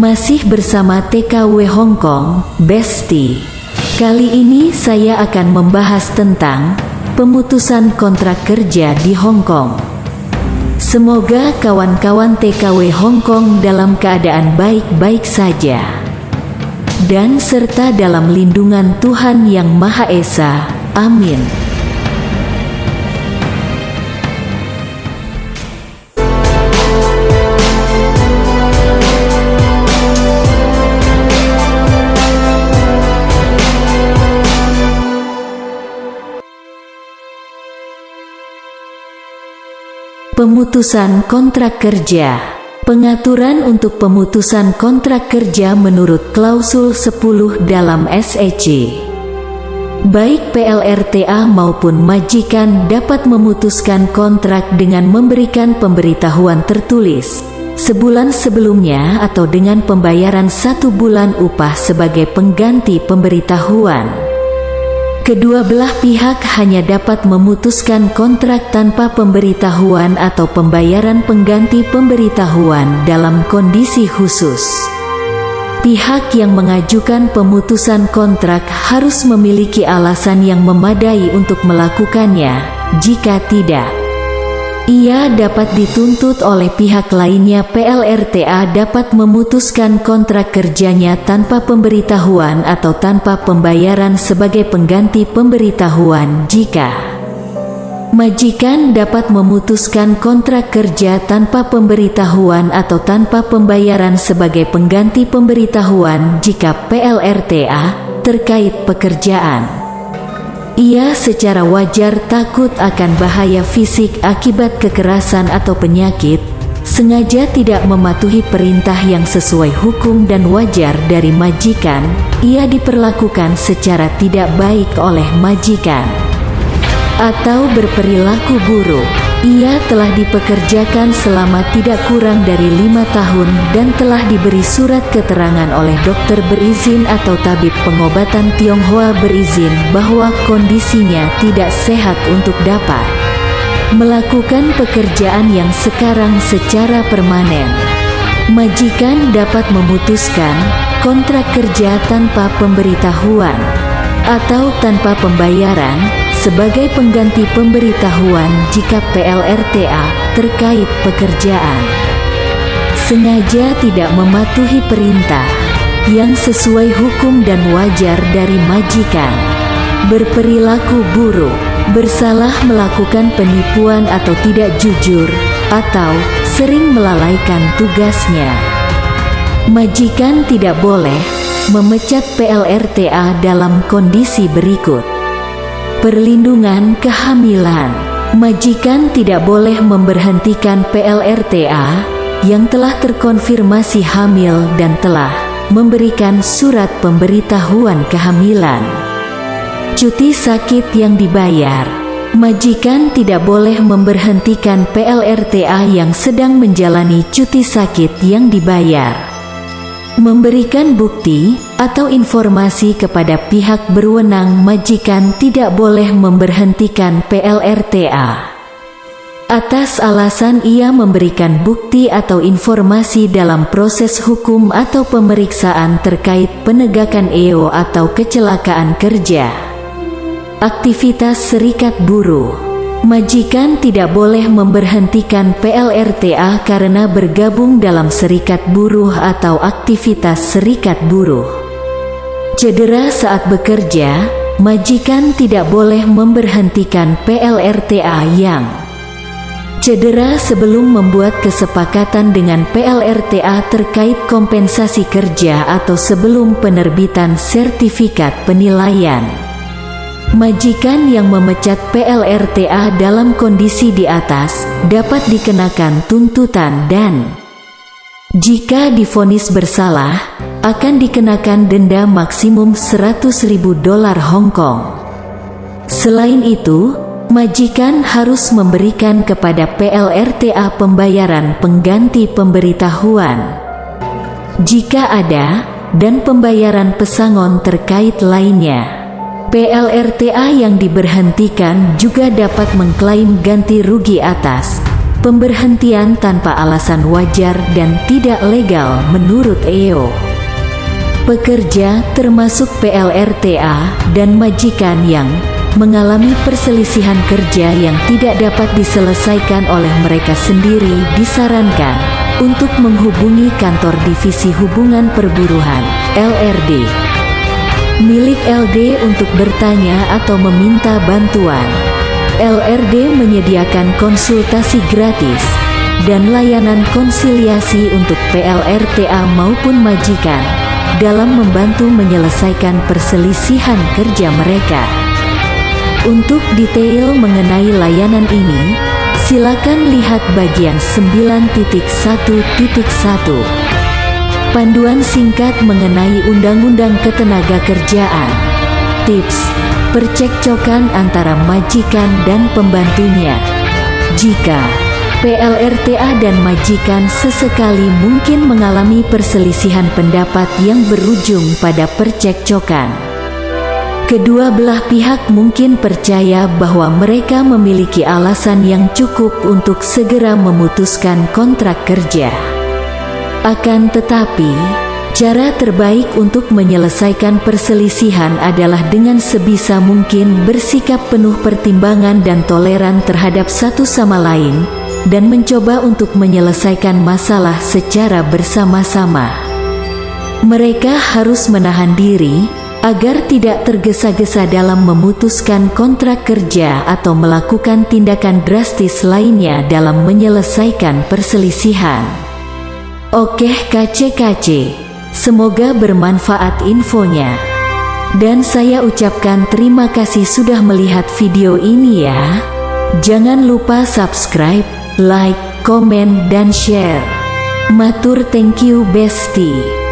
Masih bersama TKW Hong Kong, Besti. Kali ini saya akan membahas tentang pemutusan kontrak kerja di Hong Kong. Semoga kawan-kawan TKW Hong Kong dalam keadaan baik-baik saja dan serta dalam lindungan Tuhan Yang Maha Esa. Amin. Pemutusan kontrak kerja. Pengaturan untuk pemutusan kontrak kerja menurut klausul 10 dalam SEC. Baik PLRTA maupun majikan dapat memutuskan kontrak dengan memberikan pemberitahuan tertulis sebulan sebelumnya atau dengan pembayaran 1 bulan upah sebagai pengganti pemberitahuan. Kedua belah pihak hanya dapat memutuskan kontrak tanpa pemberitahuan atau pembayaran pengganti pemberitahuan dalam kondisi khusus. Pihak yang mengajukan pemutusan kontrak harus memiliki alasan yang memadai untuk melakukannya. Jika tidak, ia dapat dituntut oleh pihak lainnya. PLRTA dapat memutuskan kontrak kerjanya tanpa pemberitahuan atau tanpa pembayaran sebagai pengganti pemberitahuan jika majikan dapat memutuskan kontrak kerja tanpa pemberitahuan atau tanpa pembayaran sebagai pengganti pemberitahuan jika PLRTA terkait pekerjaan. Ia secara wajar takut akan bahaya fisik akibat kekerasan atau penyakit, sengaja tidak mematuhi perintah yang sesuai hukum dan wajar dari majikan, ia diperlakukan secara tidak baik oleh majikan, atau berperilaku buruk. Ia telah dipekerjakan selama tidak kurang dari 5 tahun dan telah diberi surat keterangan oleh dokter berizin atau tabib pengobatan Tionghoa berizin bahwa kondisinya tidak sehat untuk dapat melakukan pekerjaan yang sekarang secara permanen. Majikan dapat memutuskan kontrak kerja tanpa pemberitahuan atau tanpa pembayaran sebagai pengganti pemberitahuan jika PLRTA terkait pekerjaan sengaja tidak mematuhi perintah yang sesuai hukum dan wajar dari majikan, berperilaku buruk, bersalah melakukan penipuan atau tidak jujur, atau sering melalaikan tugasnya. Majikan tidak boleh memecat PLRTA dalam kondisi berikut. Perlindungan kehamilan. Majikan tidak boleh memberhentikan PLRTA yang telah terkonfirmasi hamil dan telah memberikan surat pemberitahuan kehamilan. Cuti sakit yang dibayar. Majikan tidak boleh memberhentikan PLRTA yang sedang menjalani cuti sakit yang dibayar. Memberikan bukti atau informasi kepada pihak berwenang. Majikan tidak boleh memberhentikan PLRTA atas alasan ia memberikan bukti atau informasi dalam proses hukum atau pemeriksaan terkait penegakan EO atau kecelakaan kerja. Aktivitas serikat buruh. Majikan tidak boleh memberhentikan PLRTA karena bergabung dalam serikat buruh atau aktivitas serikat buruh. Cedera saat bekerja. Majikan tidak boleh memberhentikan PLRTA yang cedera sebelum membuat kesepakatan dengan PLRTA terkait kompensasi kerja atau sebelum penerbitan sertifikat penilaian. Majikan yang memecat PLRTA dalam kondisi di atas dapat dikenakan tuntutan dan jika divonis bersalah akan dikenakan denda maksimum $100.000 Hong Kong. Selain itu, majikan harus memberikan kepada PLRTA pembayaran pengganti pemberitahuan jika ada dan pembayaran pesangon terkait lainnya. PLRTA yang diberhentikan juga dapat mengklaim ganti rugi atas Pemberhentian tanpa alasan wajar dan tidak legal menurut EO. Pekerja, termasuk PLRTA, dan majikan yang mengalami perselisihan kerja yang tidak dapat diselesaikan oleh mereka sendiri disarankan untuk menghubungi kantor Divisi Hubungan Perburuhan, LRD, milik LD untuk bertanya atau meminta bantuan. LRD menyediakan konsultasi gratis dan layanan konsiliasi untuk PLRTA maupun majikan dalam membantu menyelesaikan perselisihan kerja mereka. Untuk detail mengenai layanan ini, silakan lihat bagian 9.1.1. Panduan singkat mengenai Undang-Undang Ketenagakerjaan. Tips percekcokan antara majikan dan pembantunya. Jika PLRTA dan majikan sesekali mungkin mengalami perselisihan pendapat yang berujung pada percekcokan, kedua belah pihak mungkin percaya bahwa mereka memiliki alasan yang cukup untuk segera memutuskan kontrak kerja. Akan tetapi, cara terbaik untuk menyelesaikan perselisihan adalah dengan sebisa mungkin bersikap penuh pertimbangan dan toleran terhadap satu sama lain, dan mencoba untuk menyelesaikan masalah secara bersama-sama. Mereka harus menahan diri agar tidak tergesa-gesa dalam memutuskan kontrak kerja atau melakukan tindakan drastis lainnya dalam menyelesaikan perselisihan. Oke KC-KC, semoga bermanfaat infonya. Dan saya ucapkan terima kasih sudah melihat video ini ya. Jangan lupa subscribe, like, komen, dan share. Matur thank you bestie.